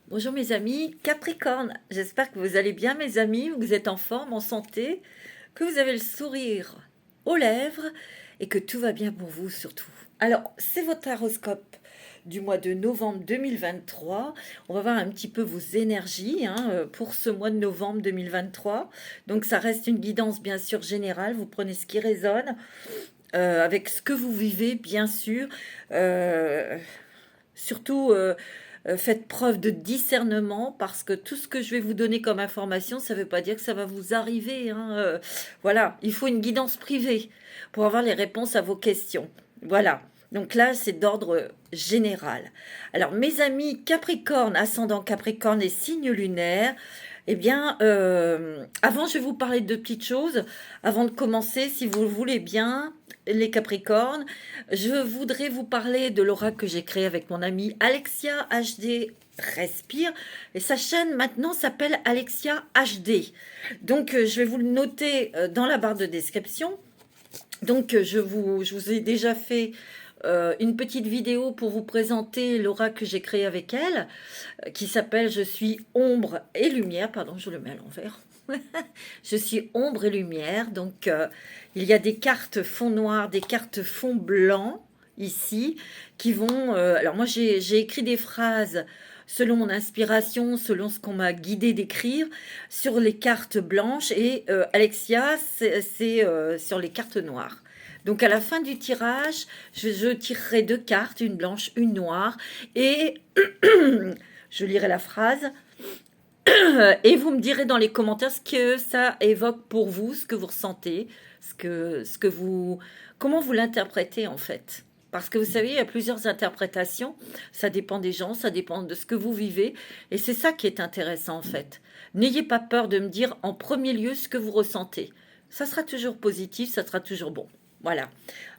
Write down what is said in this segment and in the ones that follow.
Bonjour mes amis Capricorne, j'espère que vous allez bien mes amis, que vous êtes en forme, en santé, que vous avez le sourire aux lèvres et que tout va bien pour vous surtout. Alors, c'est votre horoscope du mois de novembre 2023. On va voir un petit peu vos énergies pour ce mois de novembre 2023. Donc ça reste une guidance bien sûr générale, vous prenez ce qui résonne avec ce que vous vivez bien sûr. Euh, Surtout, faites preuve de discernement parce que tout ce que je vais vous donner comme information, ça ne veut pas dire que ça va vous arriver, hein. Voilà, il faut une guidance privée pour avoir les réponses à vos questions. Voilà. Donc là, c'est d'ordre général. Alors, mes amis Capricorne, ascendant Capricorne et signe lunaire, eh bien, avant, je vais vous parler de deux petites choses. Avant de commencer, si vous le voulez bien, les Capricornes, je voudrais vous parler de l'oracle que j'ai créé avec mon amie Alexia HD Respire. Et sa chaîne maintenant s'appelle Alexia HD. Donc, je vais vous le noter dans la barre de description. Donc, je vous ai déjà fait une petite vidéo pour vous présenter l'oracle que j'ai créé avec elle, qui s'appelle Je suis ombre et lumière. Pardon, je le mets à l'envers. Je suis ombre et lumière. Donc, il y a des cartes fond noir, des cartes fond blanc ici qui vont. Alors, moi, j'ai écrit des phrases selon mon inspiration, selon ce qu'on m'a guidé d'écrire sur les cartes blanches et Alexia, c'est sur les cartes noires. Donc, à la fin du tirage, je tirerai deux cartes, une blanche, une noire, et je lirai la phrase. Et vous me direz dans les commentaires ce que ça évoque pour vous, ce que vous ressentez, ce que vous, comment vous l'interprétez en fait. Parce que vous savez, il y a plusieurs interprétations. Ça dépend des gens, ça dépend de ce que vous vivez. Et c'est ça qui est intéressant en fait. N'ayez pas peur de me dire en premier lieu ce que vous ressentez. Ça sera toujours positif, ça sera toujours bon. Voilà.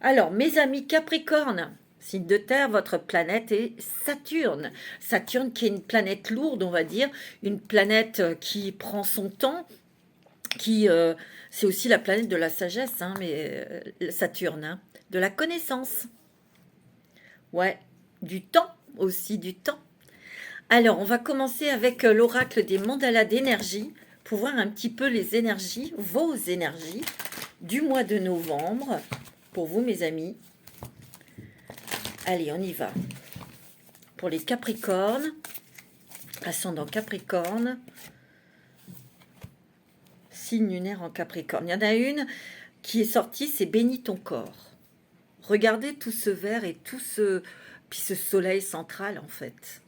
Alors, mes amis Capricorne, signe de terre, votre planète est Saturne. Saturne qui est une planète lourde, on va dire, une planète qui prend son temps, qui c'est aussi la planète de la sagesse, hein, mais Saturne, hein, de la connaissance. Ouais, du temps aussi, du temps. Alors, on va commencer avec l'oracle des mandalas d'énergie pour voir un petit peu les énergies, vos énergies du mois de novembre pour vous, mes amis. Allez, on y va. Pour les Capricornes, ascendant Capricorne, signe lunaire en Capricorne. Il y en a une qui est sortie, c'est Bénis ton corps. Regardez tout ce vert et tout ce... Puis ce soleil central, en fait.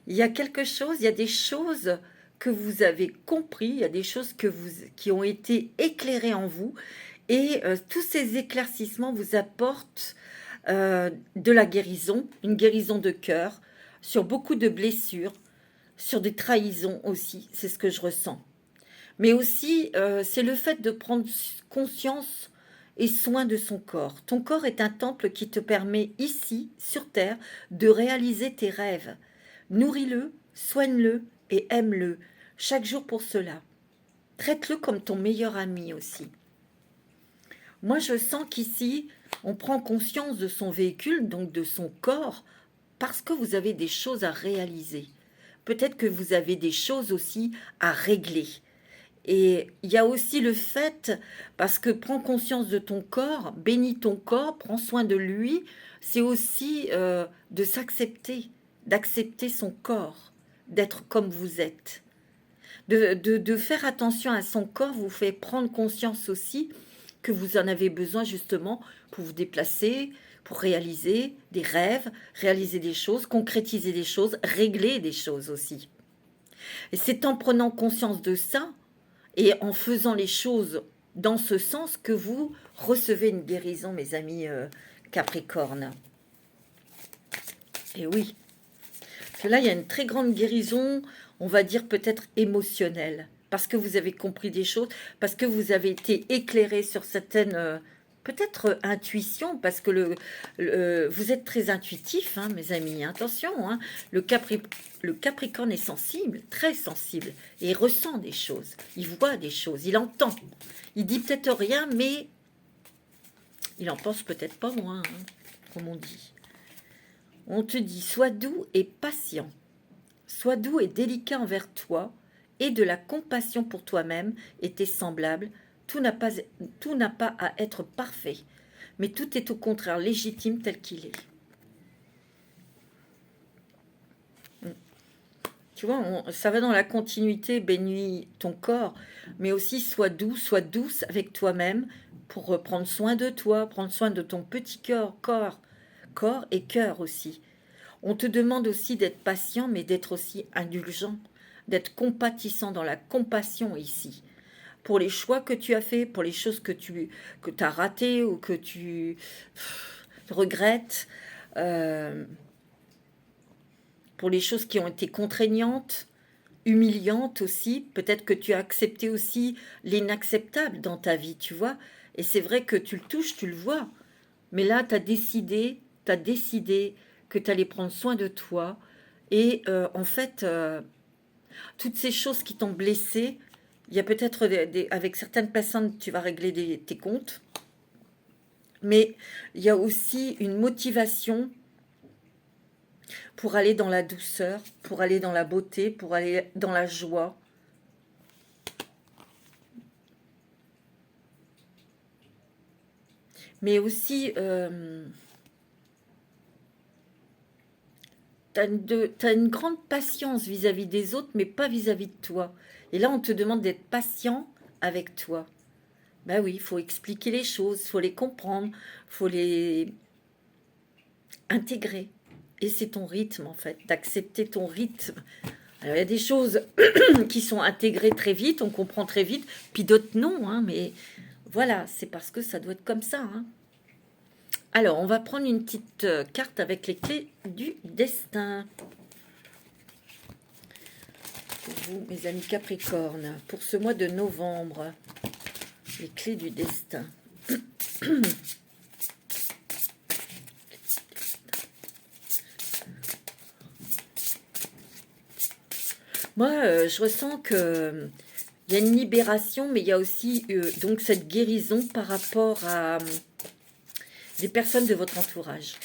Il y a quelque chose, il y a des choses que vous avez compris, il y a des choses qui ont été éclairées en vous. Et tous ces éclaircissements vous apportent de la guérison, une guérison de cœur, sur beaucoup de blessures, sur des trahisons aussi, c'est ce que je ressens. Mais aussi, c'est le fait de prendre conscience et soin de son corps. Ton corps est un temple qui te permet ici, sur Terre, de réaliser tes rêves. Nourris-le, soigne-le et aime-le, chaque jour pour cela. Traite-le comme ton meilleur ami aussi. Moi, je sens qu'ici, on prend conscience de son véhicule, donc de son corps, parce que vous avez des choses à réaliser. Peut-être que vous avez des choses aussi à régler. Et il y a aussi le fait, parce que prends conscience de ton corps, bénis ton corps, prends soin de lui, c'est aussi de s'accepter, d'accepter son corps, d'être comme vous êtes. De faire attention à son corps vous fait prendre conscience aussi que vous en avez besoin justement pour vous déplacer, pour réaliser des rêves, réaliser des choses, concrétiser des choses, régler des choses aussi. Et c'est en prenant conscience de ça et en faisant les choses dans ce sens que vous recevez une guérison, mes amis Capricorne. Et oui, parce que là, il y a une très grande guérison, on va dire peut-être émotionnelle, parce que vous avez compris des choses, parce que vous avez été éclairé sur certaines, peut-être intuitions, parce que vous êtes très intuitif, hein, mes amis, hein. Attention, hein, le Capricorne est sensible, très sensible, et il ressent des choses, il voit des choses, il entend. Il dit peut-être rien, mais il en pense peut-être pas moins, hein, comme on dit. On te dit, sois doux et patient. Sois doux et délicat envers toi, et de la compassion pour toi-même et tes semblables. Tout n'a pas à être parfait, mais tout est au contraire légitime tel qu'il est. Tu vois, ça va dans la continuité, bénis ton corps, mais aussi sois doux, sois douce avec toi-même pour prendre soin de toi, prendre soin de ton petit corps et cœur aussi. On te demande aussi d'être patient, mais d'être aussi indulgent, d'être compatissant dans la compassion ici. Pour les choix que tu as faits, pour les choses que tu as ratées ou que tu regrettes, euh, pour les choses qui ont été contraignantes, humiliantes aussi. Peut-être que tu as accepté aussi l'inacceptable dans ta vie, tu vois. Et c'est vrai que tu le touches, tu le vois. Mais là, t'as décidé que tu allais prendre soin de toi. Et en fait, toutes ces choses qui t'ont blessé, il y a peut-être avec certaines personnes, tu vas régler tes comptes. Mais il y a aussi une motivation pour aller dans la douceur, pour aller dans la beauté, pour aller dans la joie. Mais aussi, t'as une grande patience vis-à-vis des autres, mais pas vis-à-vis de toi. Et là, on te demande d'être patient avec toi. Ben oui, il faut expliquer les choses, il faut les comprendre, il faut les intégrer. Et c'est ton rythme, en fait, d'accepter ton rythme. Alors, il y a des choses qui sont intégrées très vite, on comprend très vite, puis d'autres non, hein, mais voilà, c'est parce que ça doit être comme ça. Hein. Alors, on va prendre une petite carte avec les clés du destin. Pour vous, mes amis Capricorne, pour ce mois de novembre, les clés du destin. Moi, je ressens que il y a une libération, mais il y a aussi donc cette guérison par rapport à des personnes de votre entourage.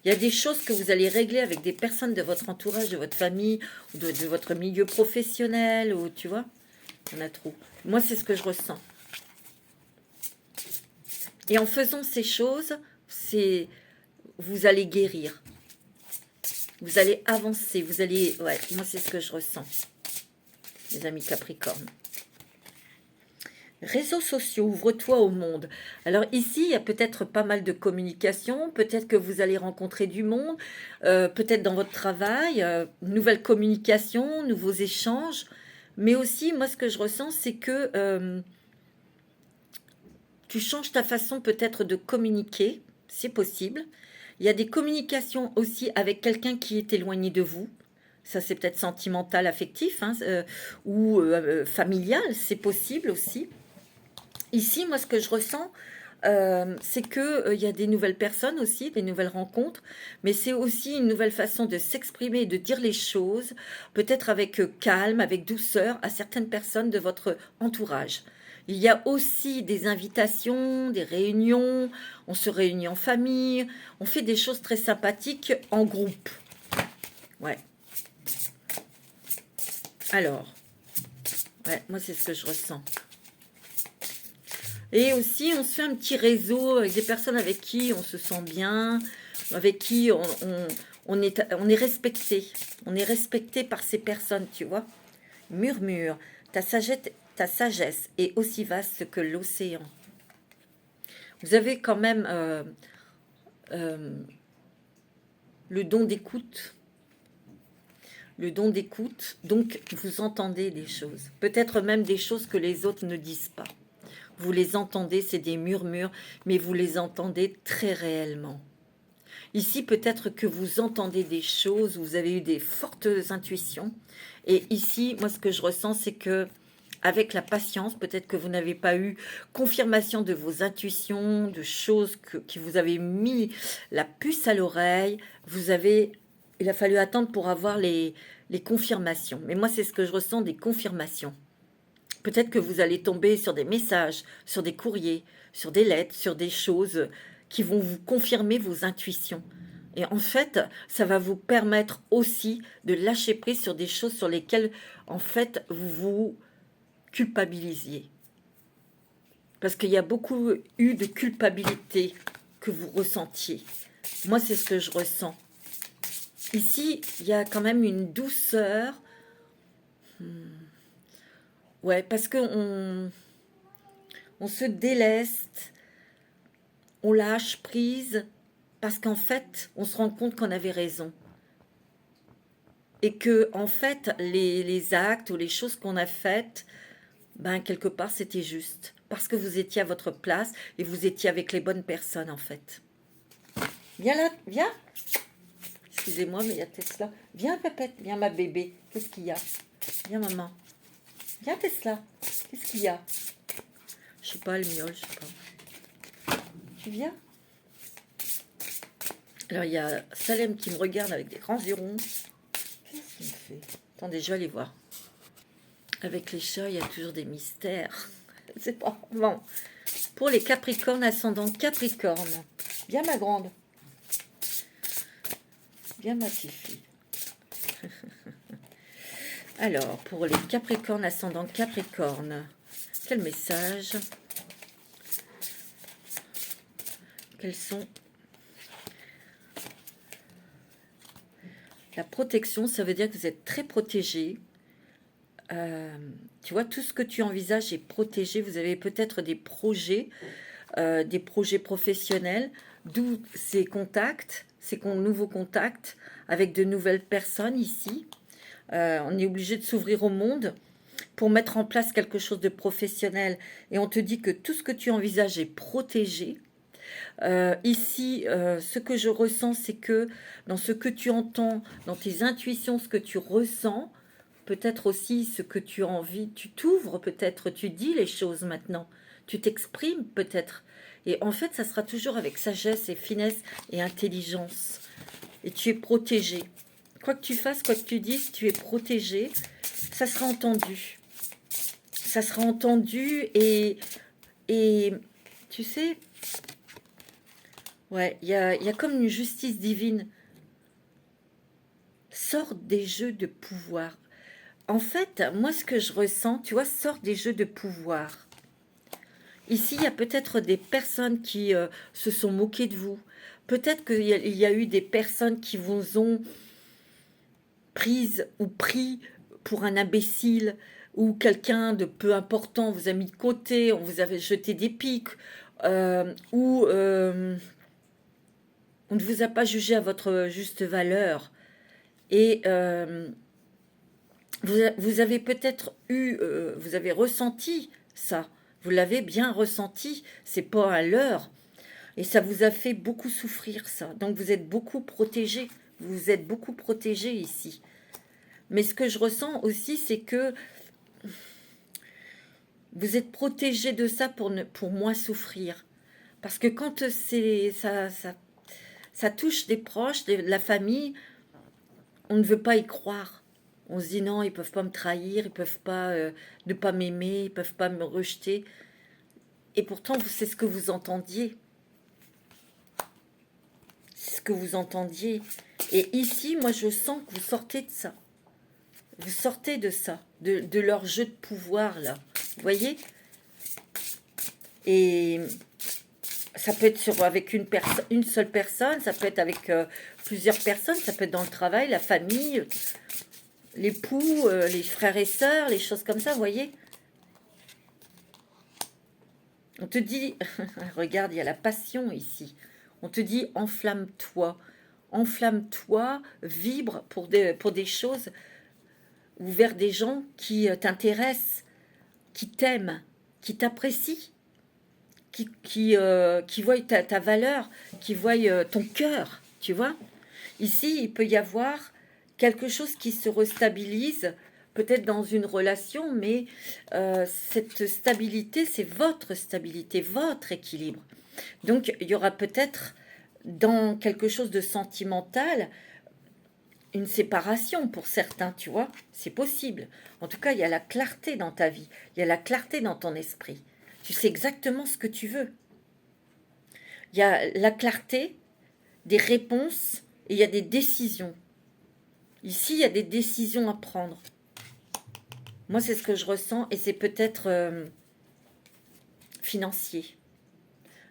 Il y a des choses que vous allez régler avec des personnes de votre entourage, de votre famille, ou de votre milieu professionnel, ou tu vois, il y en a trop. Moi, c'est ce que je ressens. Et en faisant ces choses, vous allez guérir. Vous allez avancer, vous allez... Ouais, moi, c'est ce que je ressens, les amis Capricorne. Réseaux sociaux, ouvre-toi au monde. Alors ici, il y a peut-être pas mal de communication, peut-être que vous allez rencontrer du monde, peut-être dans votre travail, nouvelles communications, nouveaux échanges. Mais aussi, moi, ce que je ressens, c'est que tu changes ta façon peut-être de communiquer, c'est possible. Il y a des communications aussi avec quelqu'un qui est éloigné de vous. Ça, c'est peut-être sentimental, affectif, hein, ou familial, c'est possible aussi. Ici, moi, ce que je ressens, c'est que il y a des nouvelles personnes aussi, des nouvelles rencontres, mais c'est aussi une nouvelle façon de s'exprimer, de dire les choses, peut-être avec calme, avec douceur, à certaines personnes de votre entourage. Il y a aussi des invitations, des réunions, on se réunit en famille, on fait des choses très sympathiques en groupe. Ouais. Alors, ouais, moi c'est ce que je ressens. Et aussi, on se fait un petit réseau avec des personnes avec qui on se sent bien, avec qui on est respecté. On est respecté par ces personnes, tu vois. Murmure, ta sagesse est aussi vaste que l'océan. Vous avez quand même euh, le don d'écoute. Le don d'écoute, donc vous entendez des choses. Peut-être même des choses que les autres ne disent pas. Vous les entendez, c'est des murmures, mais vous les entendez très réellement. Ici, peut-être que vous entendez des choses, vous avez eu des fortes intuitions. Et ici, moi, ce que je ressens, c'est que avec la patience, peut-être que vous n'avez pas eu confirmation de vos intuitions, de choses qui vous avez mis la puce à l'oreille. Il a fallu attendre pour avoir les confirmations. Mais moi, c'est ce que je ressens, des confirmations. Peut-être que vous allez tomber sur des messages, sur des courriers, sur des lettres, sur des choses qui vont vous confirmer vos intuitions. Et en fait, ça va vous permettre aussi de lâcher prise sur des choses sur lesquelles, en fait, vous vous culpabilisiez. Parce qu'il y a beaucoup eu de culpabilité que vous ressentiez. Moi, c'est ce que je ressens. Ici, il y a quand même une douceur. Ouais, parce qu'on on se déleste, on lâche prise, parce qu'en fait, on se rend compte qu'on avait raison. Et que, en fait, les actes ou les choses qu'on a faites, ben, quelque part, c'était juste. Parce que vous étiez à votre place et vous étiez avec les bonnes personnes, en fait. Viens là, viens. Excusez-moi, mais il y a Tesla. Viens, Pépette, viens, ma bébé. Qu'est-ce qu'il y a? Viens, maman. Viens, Tesla. Qu'est-ce qu'il y a? Je sais pas, elle miaule, je sais pas. Tu viens? Alors, il y a Salem qui me regarde avec des grands yeux ronds. Qu'est-ce qu'il me fait? Attendez, je vais aller voir. Avec les chats, il y a toujours des mystères. C'est pas bon. Pour les Capricornes, ascendant Capricorne. Viens, ma grande. Viens, ma petite fille. Alors, pour les Capricornes, ascendant Capricorne, quel message? Quels sont? La protection, ça veut dire que vous êtes très protégé. Tu vois, tout ce que tu envisages est protégé. Vous avez peut-être des projets professionnels, d'où ces contacts, ces nouveaux contacts avec de nouvelles personnes ici. On est obligé de s'ouvrir au monde pour mettre en place quelque chose de professionnel. Et on te dit que tout ce que tu envisages est protégé. Ici, ce que je ressens, c'est que dans ce que tu entends, dans tes intuitions, ce que tu ressens, peut-être aussi ce que tu as envie, tu t'ouvres peut-être, tu dis les choses maintenant, tu t'exprimes peut-être. Et en fait, ça sera toujours avec sagesse et finesse et intelligence. Et tu es protégé. Quoi que tu fasses, quoi que tu dises, tu es protégé. Ça sera entendu. Ça sera entendu et tu sais, ouais, il y a comme une justice divine. Sors des jeux de pouvoir. En fait, moi, ce que je ressens, tu vois, sors des jeux de pouvoir. Ici, il y a peut-être des personnes qui se sont moquées de vous. Peut-être qu'il y a eu des personnes qui vous ont prise ou pris pour un imbécile ou quelqu'un de peu important, on vous a mis de côté, on vous avait jeté des pics, ou on ne vous a pas jugé à votre juste valeur. Et vous avez peut-être eu, vous avez ressenti ça, vous l'avez bien ressenti, c'est pas à l'heure, et ça vous a fait beaucoup souffrir ça. Donc vous êtes beaucoup protégé, vous êtes beaucoup protégé ici. Mais ce que je ressens aussi, c'est que vous êtes protégé de ça pour moins souffrir. Parce que quand ça touche des proches, de la famille, on ne veut pas y croire. On se dit non, ils peuvent pas me trahir, ils peuvent pas ne pas m'aimer, ils peuvent pas me rejeter. Et pourtant, c'est ce que vous entendiez. C'est ce que vous entendiez. Et ici, moi, je sens que vous sortez de ça. Vous sortez de ça, de leur jeu de pouvoir, là. Vous voyez? Et ça peut être avec une seule personne, ça peut être avec plusieurs personnes, ça peut être dans le travail, la famille, l'époux, les frères et sœurs, les choses comme ça, vous voyez? On te dit, regarde, il y a la passion ici. On te dit, enflamme-toi. Enflamme-toi, vibre pour des choses ou vers des gens qui t'intéressent, qui t'aiment, qui t'apprécient, qui voient ta valeur, qui voient ton cœur, tu vois. Ici, il peut y avoir quelque chose qui se restabilise, peut-être dans une relation, mais cette stabilité, c'est votre stabilité, votre équilibre. Donc, il y aura peut-être dans quelque chose de sentimental, une séparation pour certains, tu vois, c'est possible. En tout cas, il y a la clarté dans ta vie, il y a la clarté dans ton esprit. Tu sais exactement ce que tu veux. Il y a la clarté des réponses et il y a des décisions. Ici, il y a des décisions à prendre. Moi, c'est ce que je ressens et c'est peut-être financier.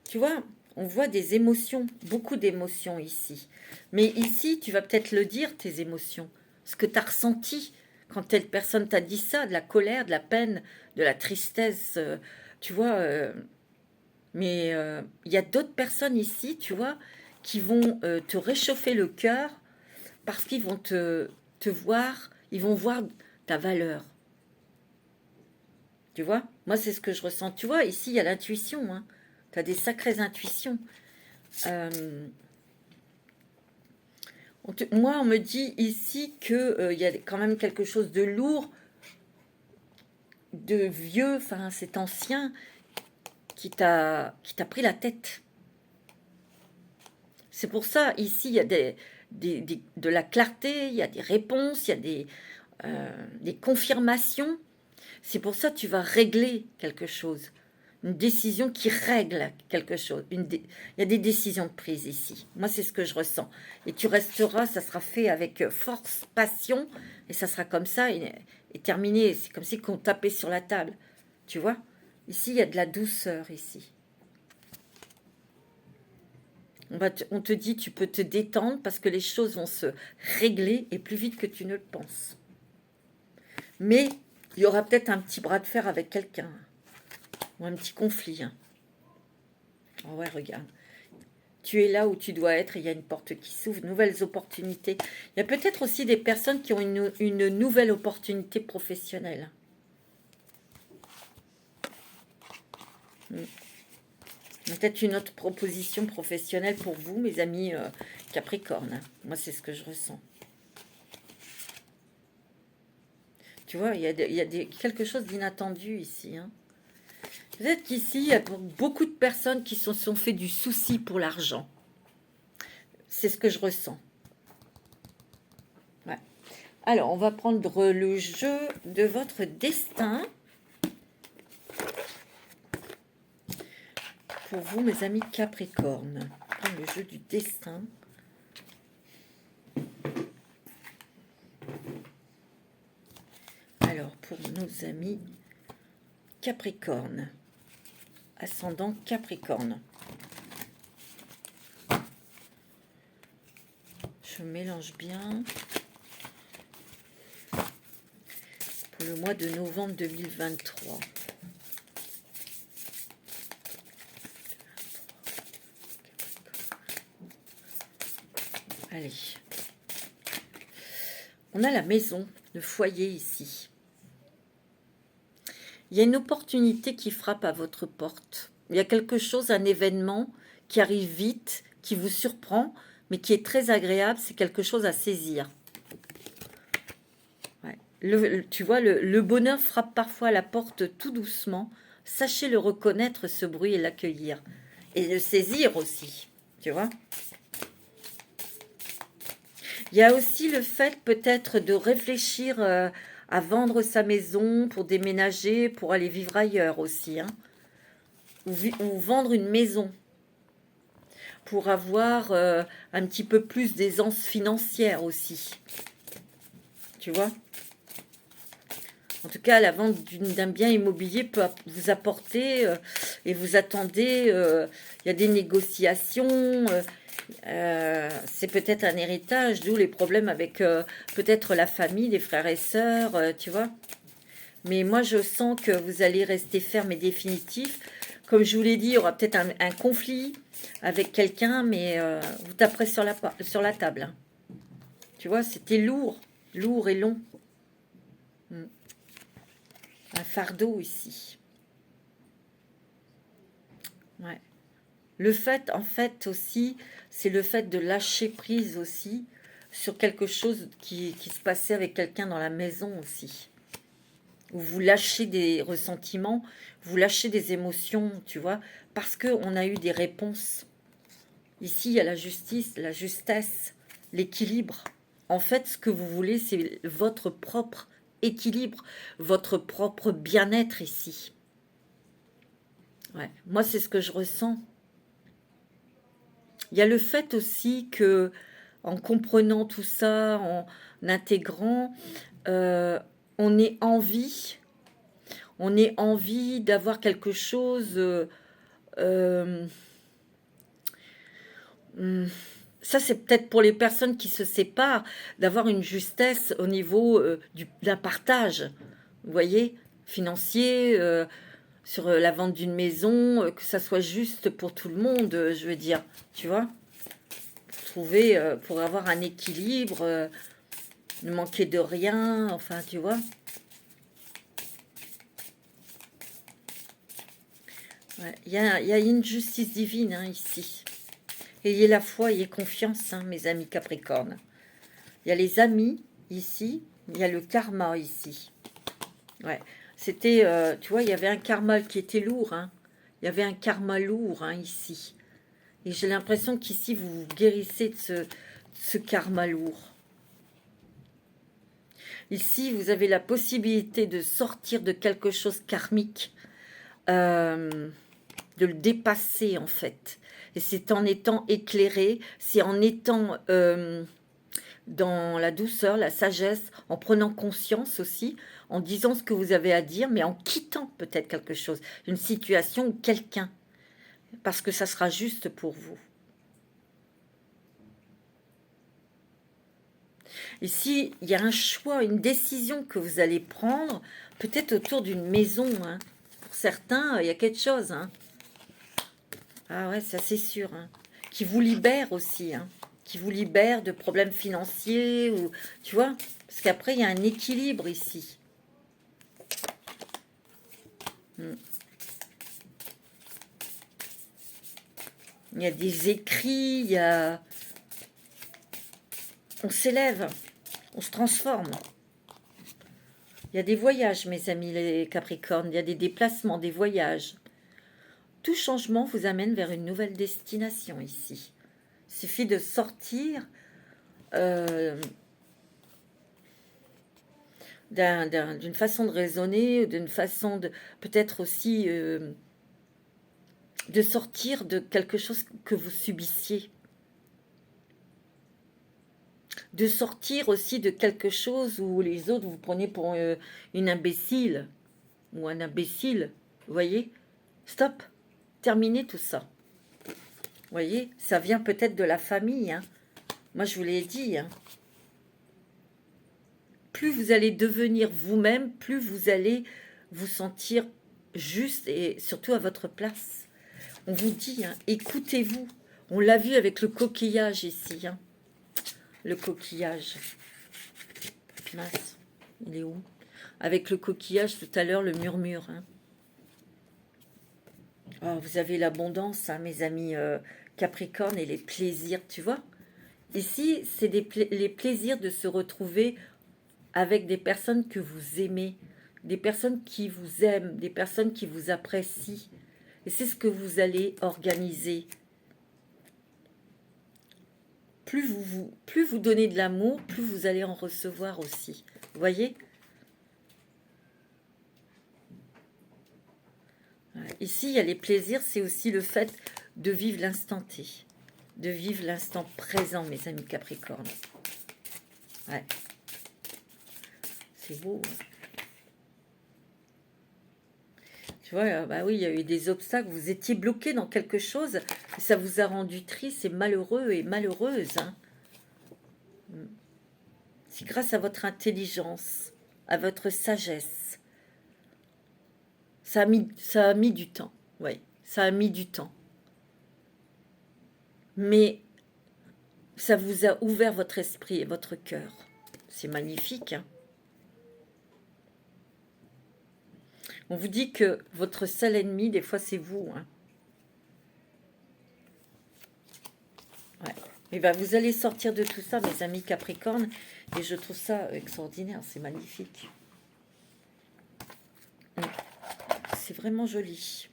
Tu vois, on voit des émotions, beaucoup d'émotions ici. Mais ici, tu vas peut-être le dire, tes émotions. Ce que tu as ressenti quand telle personne t'a dit ça, de la colère, de la peine, de la tristesse, tu vois. Mais il y a d'autres personnes ici, tu vois, qui vont te réchauffer le cœur parce qu'ils vont te voir, ils vont voir ta valeur. Tu vois, moi, c'est ce que je ressens. Tu vois, ici, il y a l'intuition. Hein. Tu as des sacrées intuitions. Moi, on me dit ici qu'il y a quand même quelque chose de lourd, de vieux, enfin, c'est ancien, qui t'a pris la tête. C'est pour ça, ici, il y a de la clarté, il y a des réponses, il y a des confirmations. C'est pour ça que tu vas régler quelque chose. Une décision qui règle quelque chose. Il y a des décisions prises ici. Moi, c'est ce que je ressens. Et tu resteras, ça sera fait avec force, passion, et ça sera comme ça et terminé. C'est comme si on tapait sur la table. Tu vois? Ici, il y a de la douceur, ici. On te dit, tu peux te détendre parce que les choses vont se régler et plus vite que tu ne le penses. Mais il y aura peut-être un petit bras de fer avec quelqu'un. Ou un petit conflit. Hein. Oh ouais, regarde. Tu es là où tu dois être et il y a une porte qui s'ouvre, nouvelles opportunités. Il y a peut-être aussi des personnes qui ont une nouvelle opportunité professionnelle. Peut-être une autre proposition professionnelle pour vous, mes amis Capricorne. Moi, c'est ce que je ressens. Tu vois, il y a quelque chose d'inattendu ici. Hein. Peut-être qu'ici, il y a beaucoup de personnes qui se sont fait du souci pour l'argent. C'est ce que je ressens. Ouais. Alors, on va prendre le jeu de votre destin. Pour vous, mes amis Capricorne. Prendre le jeu du destin. Alors, pour nos amis Capricorne. Ascendant Capricorne. Je mélange bien. Pour le mois de novembre 2023. Allez. On a la maison, le foyer ici. Il y a une opportunité qui frappe à votre porte. Il y a quelque chose, un événement qui arrive vite, qui vous surprend, mais qui est très agréable. C'est quelque chose à saisir. Ouais. Tu vois, le bonheur frappe parfois à la porte tout doucement. Sachez le reconnaître, ce bruit, et l'accueillir. Et le saisir aussi, tu vois. Il y a aussi le fait peut-être de réfléchir à vendre sa maison pour déménager, pour aller vivre ailleurs aussi. Hein. Ou vendre une maison pour avoir un petit peu plus d'aisance financière aussi. Tu vois? En tout cas, la vente d'un bien immobilier peut vous apporter et vous attendez. Il y a des négociations. C'est peut-être un héritage, d'où les problèmes avec peut-être la famille, les frères et sœurs, tu vois. Mais moi, je sens que vous allez rester ferme et définitif. Comme je vous l'ai dit, il y aura peut-être un conflit avec quelqu'un, mais vous taperez sur la table. Hein. Tu vois, c'était lourd et long. Un fardeau ici. Ouais. Le fait, en fait, aussi, c'est le fait de lâcher prise aussi sur quelque chose qui se passait avec quelqu'un dans la maison aussi. Où vous lâchez des ressentiments, vous lâchez des émotions, tu vois, parce qu'on a eu des réponses. Ici, il y a la justice, la justesse, l'équilibre. En fait, ce que vous voulez, c'est votre propre équilibre, votre propre bien-être ici. Ouais. Moi, c'est ce que je ressens. Il y a le fait aussi que, en comprenant tout ça, en intégrant, euh, on ait envie, on ait envie d'avoir quelque chose. Euh, hum, Ça, c'est peut-être pour les personnes qui se séparent, d'avoir une justesse au niveau d'un partage, vous voyez, financier, sur la vente d'une maison, que ça soit juste pour tout le monde, je veux dire, tu vois, trouver, pour avoir un équilibre, ne manquer de rien, enfin, tu vois. Ouais, il y a une justice divine hein, ici. Ayez la foi, ayez confiance, hein, mes amis Capricorne. Il y a les amis ici, il y a le karma ici. Ouais, c'était, tu vois, il y avait un karma qui était lourd, hein. Il y avait un karma lourd hein, ici. Et j'ai l'impression qu'ici, vous vous guérissez de ce karma lourd. Ici, vous avez la possibilité de sortir de quelque chose karmique, euh, de le dépasser en fait. Et c'est en étant éclairé, c'est en étant dans la douceur, la sagesse, en prenant conscience aussi, en disant ce que vous avez à dire, mais en quittant peut-être quelque chose, une situation ou quelqu'un, parce que ça sera juste pour vous. Ici, il y a un choix, une décision que vous allez prendre, peut-être autour d'une maison. Hein. Pour certains, il y a quelque chose. Hein. Ah ouais, ça c'est sûr. Hein. Qui vous libère aussi. Hein. Qui vous libère de problèmes financiers. Ou, tu vois, parce qu'après, il y a un équilibre ici. Hmm. Il y a des écrits, il y a... On s'élève, on se transforme. Il y a des voyages, mes amis les Capricornes, il y a des déplacements, des voyages. Tout changement vous amène vers une nouvelle destination ici. Il suffit de sortir d'une façon de raisonner, d'une façon de... peut-être aussi de sortir de quelque chose que vous subissiez. De sortir aussi de quelque chose où les autres vous prenez pour une imbécile ou un imbécile. Vous voyez? Stop. Terminez tout ça. Vous voyez? Ça vient peut-être de la famille. Hein. Moi, je vous l'ai dit. Hein. Plus vous allez devenir vous-même, plus vous allez vous sentir juste et surtout à votre place. On vous dit, hein, écoutez-vous. On l'a vu avec le coquillage ici. Hein. Le coquillage. Mince, il est où? Avec le coquillage tout à l'heure, le murmure. Hein. Oh, vous avez l'abondance, hein, mes amis Capricorne, et les plaisirs, tu vois. Ici, c'est les plaisirs de se retrouver avec des personnes que vous aimez, des personnes qui vous aiment, des personnes qui vous apprécient. Et c'est ce que vous allez organiser. Plus vous donnez de l'amour, plus vous allez en recevoir aussi. Vous voyez? Ici, il y a les plaisirs, c'est aussi le fait de vivre l'instant T, de vivre l'instant présent, mes amis Capricorne. Ouais. C'est beau. Hein. Tu vois, bah oui, il y a eu des obstacles, vous étiez bloqué dans quelque chose, et ça vous a rendu triste et malheureux et malheureuse. Hein. C'est grâce à votre intelligence, à votre sagesse. Ça a mis du temps, oui, ça a mis du temps. Mais ça vous a ouvert votre esprit et votre cœur. C'est magnifique, hein. On vous dit que votre seul ennemi, des fois, c'est vous. Hein. Ouais. Et ben, vous allez sortir de tout ça, mes amis Capricorne, et je trouve ça extraordinaire, c'est magnifique. C'est vraiment joli.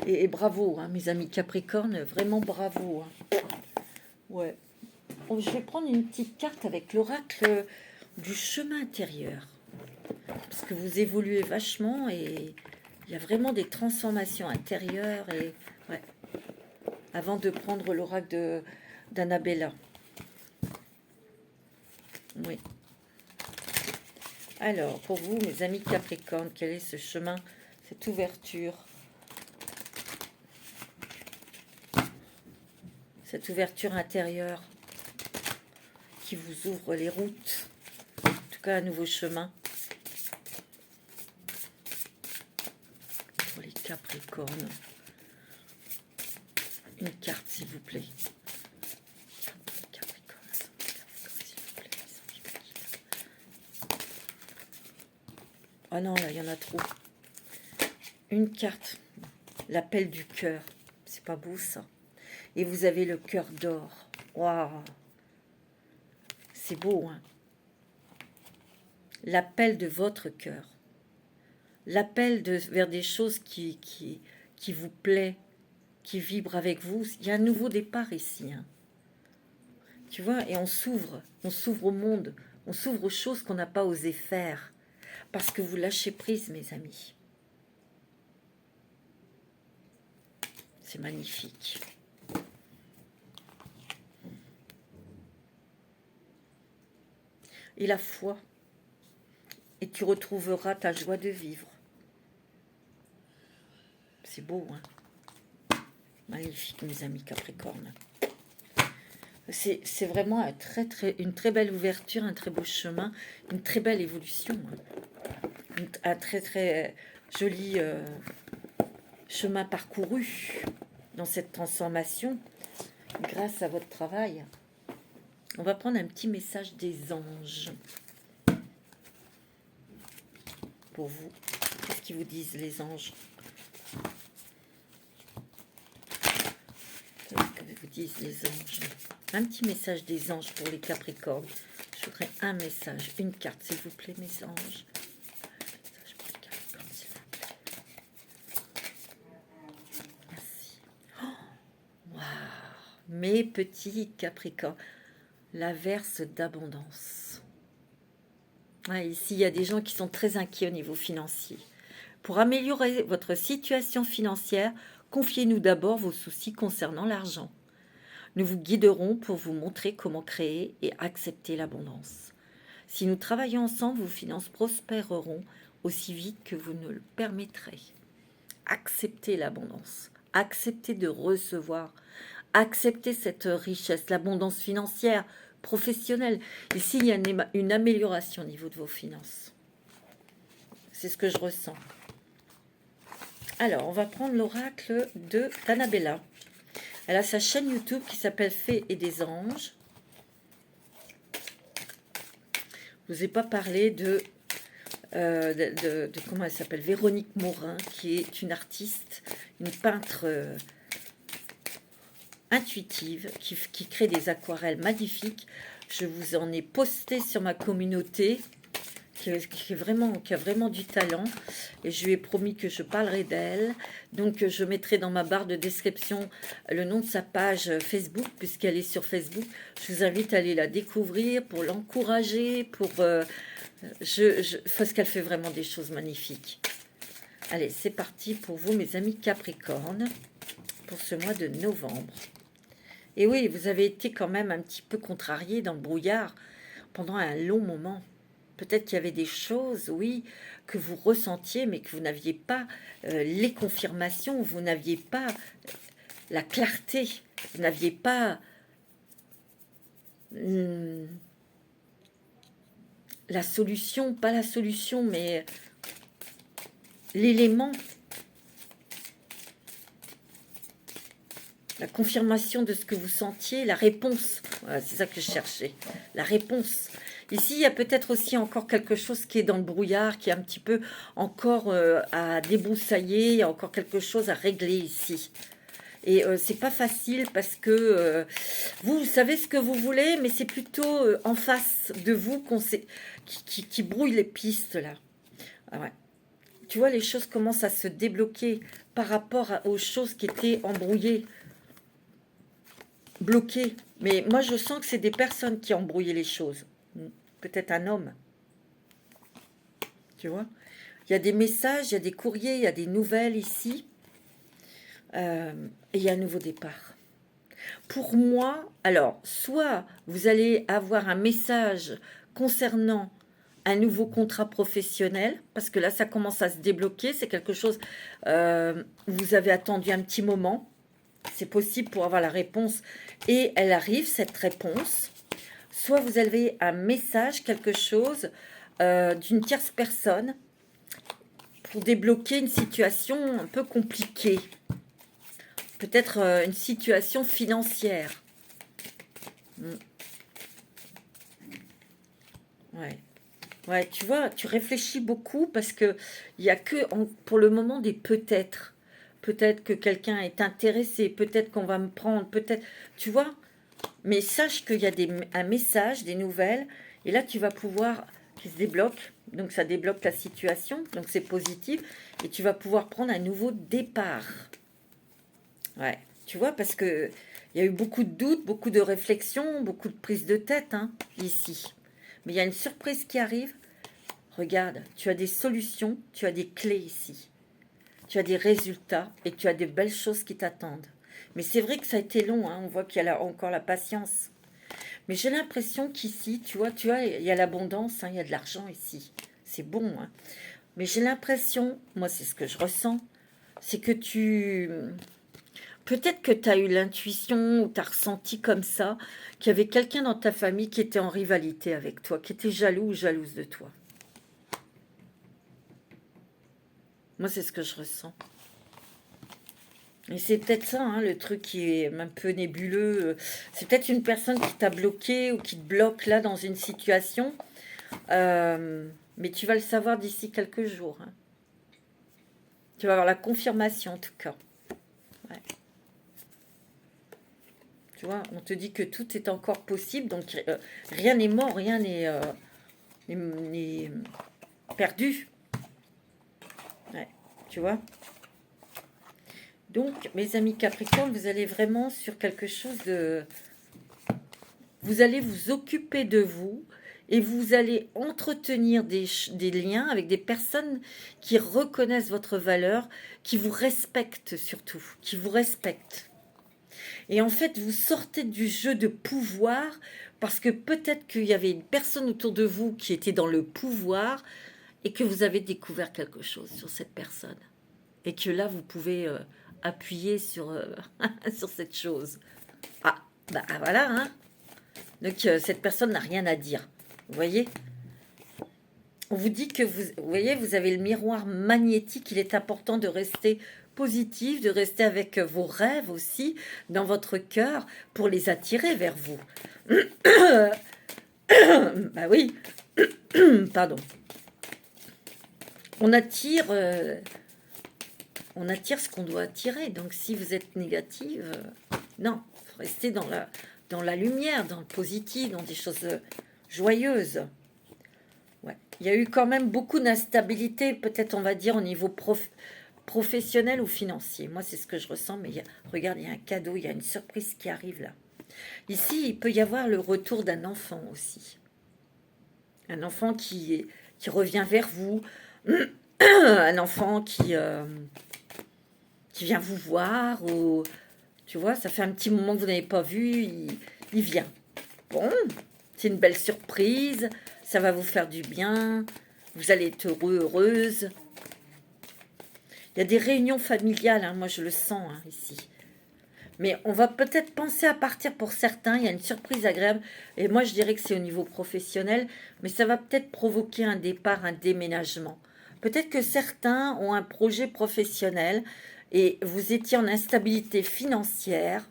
Et bravo, hein, mes amis Capricorne, vraiment bravo. Hein. Ouais. Oh, je vais prendre une petite carte avec l'oracle du chemin intérieur. Parce que vous évoluez vachement et il y a vraiment des transformations intérieures. Et ouais. avant de prendre l'oracle d'Annabella. Oui. Alors, pour vous, mes amis Capricorne, quel est ce chemin, cette ouverture? Cette ouverture intérieure qui vous ouvre les routes. En tout cas, un nouveau chemin. Pour les Capricornes. Une carte, s'il vous plaît. Ah non, là, il y en a trop. Une carte. L'appel du cœur. C'est pas beau, ça. Et vous avez le cœur d'or. Waouh. C'est beau, hein. L'appel de votre cœur. L'appel vers des choses qui vous plaît, qui vibrent avec vous. Il y a un nouveau départ ici, hein. Tu vois, et on s'ouvre au monde, on s'ouvre aux choses qu'on n'a pas osé faire. Parce que vous lâchez prise, mes amis. C'est magnifique. Et la foi. Et tu retrouveras ta joie de vivre. C'est beau, hein? Magnifique, mes amis Capricorne. C'est vraiment une très belle ouverture, un très beau chemin, une très belle évolution. Hein. Un très très joli chemin parcouru dans cette transformation grâce à votre travail. On va prendre un petit message des anges pour vous. Qu'est-ce qu'ils vous disent, les anges? Qu'est-ce que vous disent les anges? Un petit message des anges pour les Capricornes. Je voudrais un message, une carte, s'il vous plaît, mes anges. Un message pour les Capricornes, s'il vous plaît. Merci. Oh, waouh, mes petits Capricornes. L'averse d'abondance. Ouais, ici, il y a des gens qui sont très inquiets au niveau financier. Pour améliorer votre situation financière, confiez-nous d'abord vos soucis concernant l'argent. Nous vous guiderons pour vous montrer comment créer et accepter l'abondance. Si nous travaillons ensemble, vos finances prospéreront aussi vite que vous ne le permettrez. Acceptez l'abondance. Acceptez de recevoir. Acceptez cette richesse, l'abondance financière, professionnelle. Ici, il y a une amélioration au niveau de vos finances. C'est ce que je ressens. Alors, on va prendre l'oracle d'Annabella. Elle a sa chaîne YouTube qui s'appelle Fées et des anges. Je ne vous ai pas parlé de comment elle s'appelle, Véronique Morin, qui est une artiste, une peintre intuitive, qui crée des aquarelles magnifiques. Je vous en ai posté sur ma communauté, qui a vraiment du talent, et je lui ai promis que je parlerai d'elle. Donc je mettrai dans ma barre de description le nom de sa page Facebook, puisqu'elle est sur Facebook. Je vous invite à aller la découvrir, pour l'encourager, parce qu'elle fait vraiment des choses magnifiques. Allez, c'est parti pour vous, mes amis Capricorne, pour ce mois de novembre. Et oui, vous avez été quand même un petit peu contrarié dans le brouillard pendant un long moment. Peut-être qu'il y avait des choses, oui, que vous ressentiez, mais que vous n'aviez pas les confirmations, vous n'aviez pas la clarté, vous n'aviez pas la solution, pas la solution, mais l'élément, la confirmation de ce que vous sentiez, la réponse. Voilà, c'est ça que je cherchais, la réponse. Ici, il y a peut-être aussi encore quelque chose qui est dans le brouillard, qui est un petit peu encore à débroussailler. Il y a encore quelque chose à régler ici. Et c'est pas facile parce que vous savez ce que vous voulez, mais c'est plutôt en face de vous qui brouille les pistes là. Ah ouais. Tu vois, les choses commencent à se débloquer par rapport aux choses qui étaient embrouillées, bloquées. Mais moi, je sens que c'est des personnes qui ont embrouillé les choses. Peut-être un homme. Tu vois, il y a des messages, il y a des courriers, il y a des nouvelles ici. Et il y a un nouveau départ. Pour moi, alors, soit vous allez avoir un message concernant un nouveau contrat professionnel, parce que là, ça commence à se débloquer. C'est quelque chose, vous avez attendu un petit moment. C'est possible pour avoir la réponse et elle arrive, cette réponse. Soit vous avez un message, quelque chose d'une tierce personne pour débloquer une situation un peu compliquée. Peut-être une situation financière. Ouais. Ouais, tu vois, tu réfléchis beaucoup parce que il y a que pour le moment des peut-être. Peut-être que quelqu'un est intéressé, peut-être qu'on va me prendre, peut-être, tu vois. Mais sache qu'il y a un message, des nouvelles, et là tu vas pouvoir qui se débloque. Donc ça débloque la situation, donc c'est positif, et tu vas pouvoir prendre un nouveau départ. Ouais, tu vois, parce que il y a eu beaucoup de doutes, beaucoup de réflexions, beaucoup de prises de tête hein, ici. Mais il y a une surprise qui arrive. Regarde, tu as des solutions, tu as des clés ici. Tu as des résultats et tu as des belles choses qui t'attendent. Mais c'est vrai que ça a été long, hein, on voit qu'il y a encore la patience. Mais j'ai l'impression qu'ici, tu vois, il y a l'abondance, hein, il y a de l'argent ici. C'est bon, hein. Mais j'ai l'impression, moi c'est ce que je ressens, c'est que tu... Peut-être que tu as eu l'intuition ou tu as ressenti comme ça qu'il y avait quelqu'un dans ta famille qui était en rivalité avec toi, qui était jaloux ou jalouse de toi. Moi, c'est ce que je ressens. Et c'est peut-être ça, hein, le truc qui est un peu nébuleux. C'est peut-être une personne qui t'a bloqué ou qui te bloque là dans une situation. Mais tu vas le savoir d'ici quelques jours. Hein. Tu vas avoir la confirmation en tout cas. Ouais. Tu vois, on te dit que tout est encore possible. Donc rien n'est mort, rien n'est perdu. Ouais. Tu vois. Donc, mes amis Capricorne, vous allez vraiment sur quelque chose de... Vous allez vous occuper de vous et vous allez entretenir des liens avec des personnes qui reconnaissent votre valeur, qui vous respectent surtout, qui vous respectent. Et en fait, vous sortez du jeu de pouvoir parce que peut-être qu'il y avait une personne autour de vous qui était dans le pouvoir et que vous avez découvert quelque chose sur cette personne. Et que là, vous pouvez appuyer sur, sur cette chose. Ah, bah voilà, hein. Donc cette personne n'a rien à dire. Vous voyez? On vous dit que vous voyez, vous avez le miroir magnétique. Il est important de rester positif, de rester avec vos rêves aussi dans votre cœur pour les attirer vers vous. Bah oui, pardon. On attire, on attire ce qu'on doit attirer. Donc si vous êtes négative, non, restez dans la lumière, dans le positif, dans des choses joyeuses. Ouais. Il y a eu quand même beaucoup d'instabilité, peut-être on va dire au niveau professionnel ou financier. Moi, c'est ce que je ressens, mais regarde, il y a un cadeau, il y a une surprise qui arrive là. Ici, il peut y avoir le retour d'un enfant aussi. Un enfant qui revient vers vous, un enfant qui vient vous voir, ou tu vois, ça fait un petit moment que vous n'avez pas vu, il vient. Bon, c'est une belle surprise, ça va vous faire du bien, vous allez être heureux, heureuse. Il y a des réunions familiales, hein, moi je le sens hein, ici. Mais on va peut-être penser à partir pour certains, il y a une surprise agréable, et moi je dirais que c'est au niveau professionnel, mais ça va peut-être provoquer un départ, un déménagement. Peut-être que certains ont un projet professionnel, et vous étiez en instabilité financière.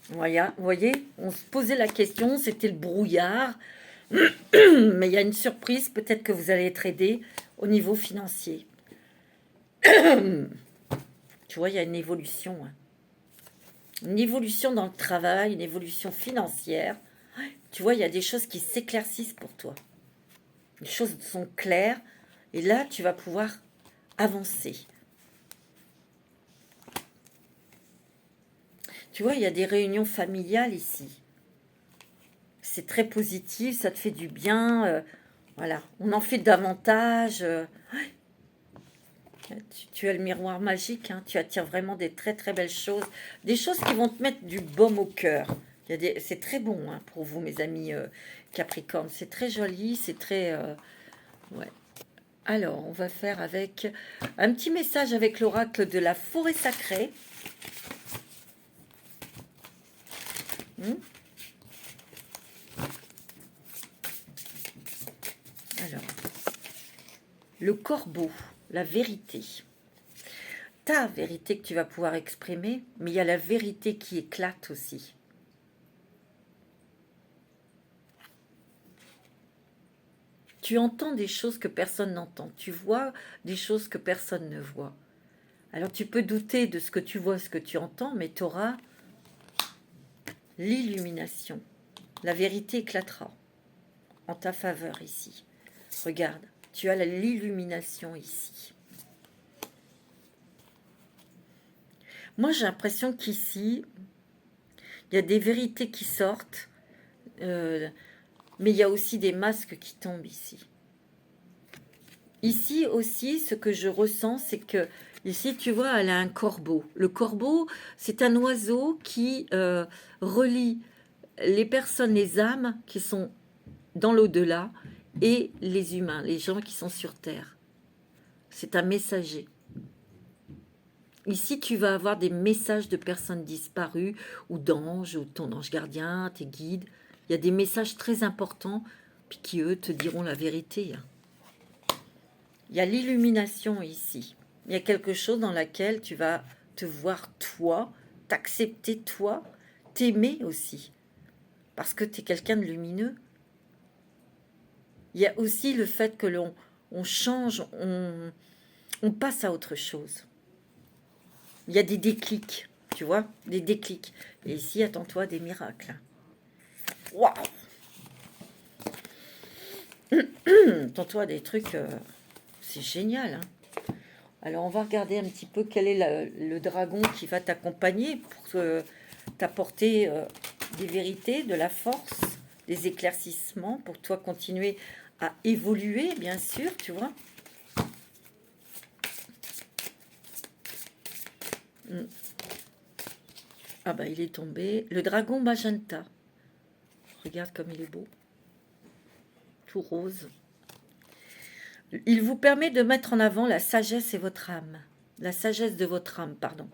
Voilà, vous voyez, on se posait la question, c'était le brouillard, mais il y a une surprise, peut-être que vous allez être aidé au niveau financier. Tu vois, il y a une évolution. Hein. Une évolution dans le travail, une évolution financière. Tu vois, il y a des choses qui s'éclaircissent pour toi. Les choses sont claires. Et là, tu vas pouvoir avancer. Tu vois, il y a des réunions familiales ici. C'est très positif, ça te fait du bien. Voilà, on en fait davantage. Tu as le miroir magique, hein, tu attires vraiment des très très belles choses, des choses qui vont te mettre du baume au cœur. C'est très bon, hein, pour vous, mes amis Capricorne. C'est très joli, c'est très... ouais. Alors, on va faire avec un petit message avec l'oracle de la forêt sacrée. Alors, le corbeau, la vérité. Ta vérité que tu vas pouvoir exprimer, mais il y a la vérité qui éclate aussi. Tu entends des choses que personne n'entend. Tu vois des choses que personne ne voit. Alors tu peux douter de ce que tu vois, ce que tu entends, mais tu auras l'illumination. La vérité éclatera en ta faveur ici. Regarde, tu as l'illumination ici. Moi, j'ai l'impression qu'ici, il y a des vérités qui sortent, mais il y a aussi des masques qui tombent ici. Ici aussi, ce que je ressens, c'est que ici, tu vois, elle a un corbeau. Le corbeau, c'est un oiseau qui relie les personnes, les âmes qui sont dans l'au-delà et les humains, les gens qui sont sur Terre. C'est un messager. Ici, tu vas avoir des messages de personnes disparues ou d'anges, ou ton ange gardien, tes guides. Il y a des messages très importants puis qui, eux, te diront la vérité. Il y a l'illumination ici. Il y a quelque chose dans laquelle tu vas te voir toi, t'accepter toi, t'aimer aussi. Parce que tu es quelqu'un de lumineux. Il y a aussi le fait que on change, on passe à autre chose. Il y a des déclics, tu vois, des déclics. Et ici, attends-toi des miracles. Waouh! Attends-toi des trucs, c'est génial. Hein. Alors, on va regarder un petit peu quel est le dragon qui va t'accompagner pour t'apporter des vérités, de la force, des éclaircissements, pour toi continuer à évoluer, bien sûr, tu vois. Ah bah il est tombé. Le dragon magenta. Regarde comme il est beau. Tout rose. Il vous permet de mettre en avant la sagesse et votre âme. La sagesse de votre âme, pardon.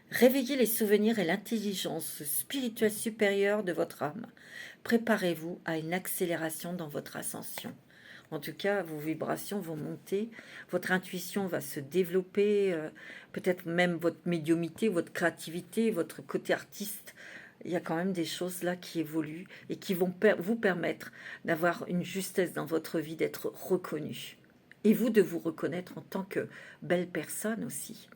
Réveillez les souvenirs et l'intelligence spirituelle supérieure de votre âme. Préparez-vous à une accélération dans votre ascension. En tout cas, vos vibrations vont monter, votre intuition va se développer, peut-être même votre médiumité, votre créativité, votre côté artiste. Il y a quand même des choses là qui évoluent et qui vont vous permettre d'avoir une justesse dans votre vie, d'être reconnu. Et vous, de vous reconnaître en tant que belle personne aussi.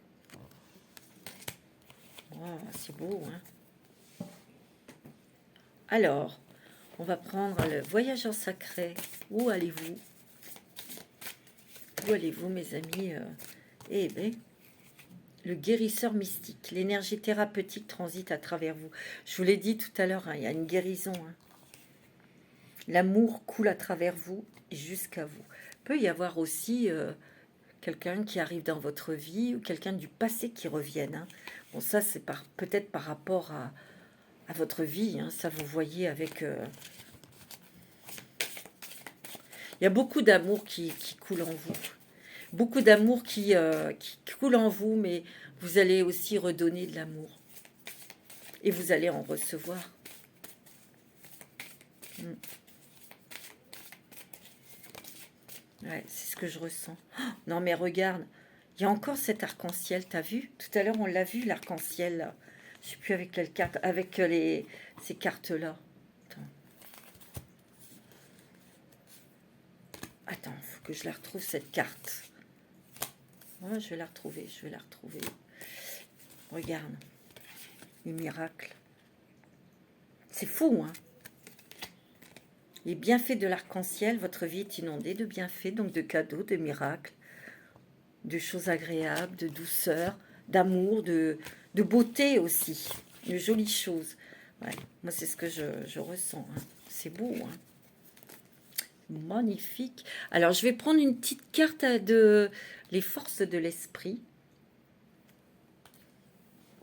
Wow, c'est beau, hein? Alors, on va prendre le voyageur sacré. Où allez-vous? Où allez-vous, mes amis? Eh bien, le guérisseur mystique. L'énergie thérapeutique transite à travers vous. Je vous l'ai dit tout à l'heure, hein, il y a une guérison. Hein. L'amour coule à travers vous et jusqu'à vous. Il peut y avoir aussi quelqu'un qui arrive dans votre vie ou quelqu'un du passé qui revienne. Hein. Bon, ça, c'est peut-être par rapport à votre vie. Hein, ça, vous voyez avec... Il y a beaucoup d'amour qui coule en vous. Beaucoup d'amour qui coule en vous, mais vous allez aussi redonner de l'amour. Et vous allez en recevoir. Ouais, c'est ce que je ressens. Oh, non, mais regarde, il y a encore cet arc-en-ciel, t'as vu? Tout à l'heure, on l'a vu, l'arc-en-ciel. Je ne sais plus avec quelle carte, avec ces cartes-là. Attends, il faut que je la retrouve, cette carte. Ouais, je vais la retrouver, je vais la retrouver. Regarde, les miracles. C'est fou, hein? Les bienfaits de l'arc-en-ciel, votre vie est inondée de bienfaits, donc de cadeaux, de miracles, de choses agréables, de douceur, d'amour, de beauté aussi, de jolies choses. Ouais, moi, c'est ce que je ressens. Hein. C'est beau. Hein. Magnifique. Alors, je vais prendre une petite carte de les forces de l'esprit.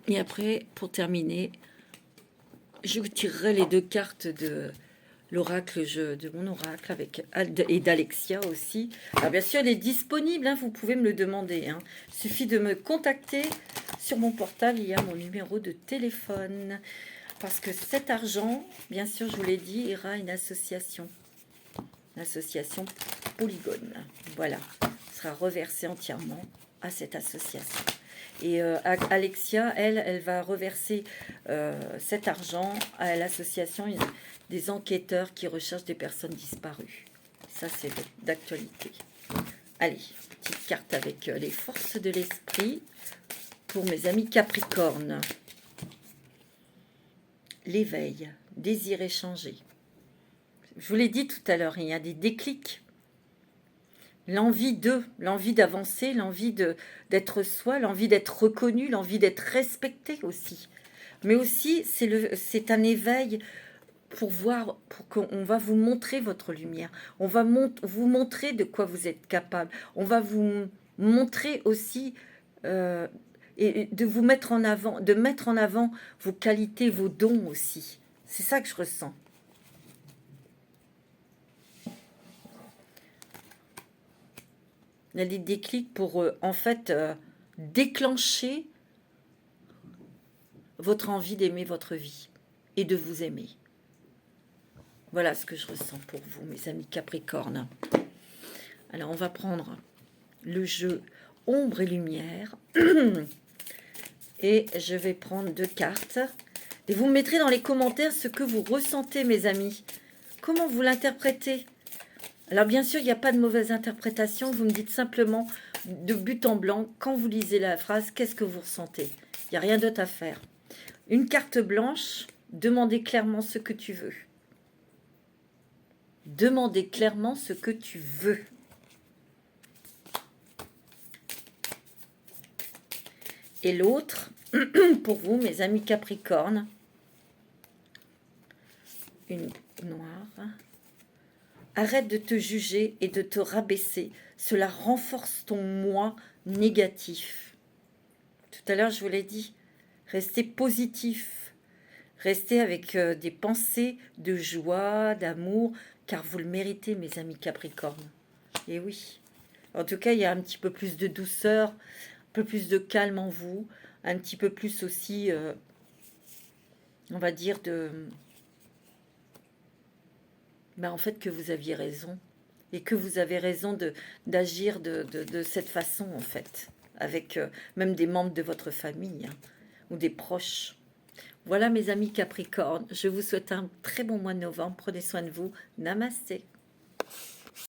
Et après, pour terminer, je vous tirerai les deux cartes de l'oracle, de mon oracle avec et d'Alexia aussi. Alors bien sûr, elle est disponible, hein, vous pouvez me le demander. Hein. Il suffit de me contacter sur mon portable, il y a mon numéro de téléphone. Parce que cet argent, bien sûr, je vous l'ai dit, ira à une association. L'association Polygone. Voilà, sera reversé entièrement à cette association. Et Alexia, elle va reverser cet argent à l'association des enquêteurs qui recherchent des personnes disparues. Ça, c'est d'actualité. Allez, petite carte avec les forces de l'esprit pour mes amis Capricorne. L'éveil, désir échangé. Je vous l'ai dit tout à l'heure, il y a des déclics. L'envie d'avancer, l'envie d'être soi, l'envie d'être reconnu, l'envie d'être respecté aussi. Mais aussi, c'est un éveil pour voir, pour qu'on va vous montrer votre lumière. On va vous montrer de quoi vous êtes capable. On va vous montrer aussi et de vous mettre en avant, de mettre en avant vos qualités, vos dons aussi. C'est ça que je ressens. Il y a des déclics pour, en fait, déclencher votre envie d'aimer votre vie et de vous aimer. Voilà ce que je ressens pour vous, mes amis Capricorne. Alors, on va prendre le jeu ombre et lumière. Et je vais prendre 2 cartes. Et vous me mettrez dans les commentaires ce que vous ressentez, mes amis. Comment vous l'interprétez ? Alors bien sûr, il n'y a pas de mauvaise interprétation, vous me dites simplement de but en blanc, quand vous lisez la phrase, qu'est-ce que vous ressentez? Il n'y a rien d'autre à faire. Une carte blanche, demandez clairement ce que tu veux. Demandez clairement ce que tu veux. Et l'autre, pour vous, mes amis Capricorne, une noire. Arrête de te juger et de te rabaisser. Cela renforce ton moi négatif. Tout à l'heure, je vous l'ai dit. Restez positif. Restez avec des pensées de joie, d'amour, car vous le méritez, mes amis Capricorne. Et oui. En tout cas, il y a un petit peu plus de douceur, un peu plus de calme en vous, un petit peu plus aussi, on va dire, en fait, que vous aviez raison. Et que vous avez raison d'agir de cette façon, en fait. Avec même des membres de votre famille, hein, ou des proches. Voilà, mes amis Capricorne. Je vous souhaite un très bon mois de novembre. Prenez soin de vous. Namasté.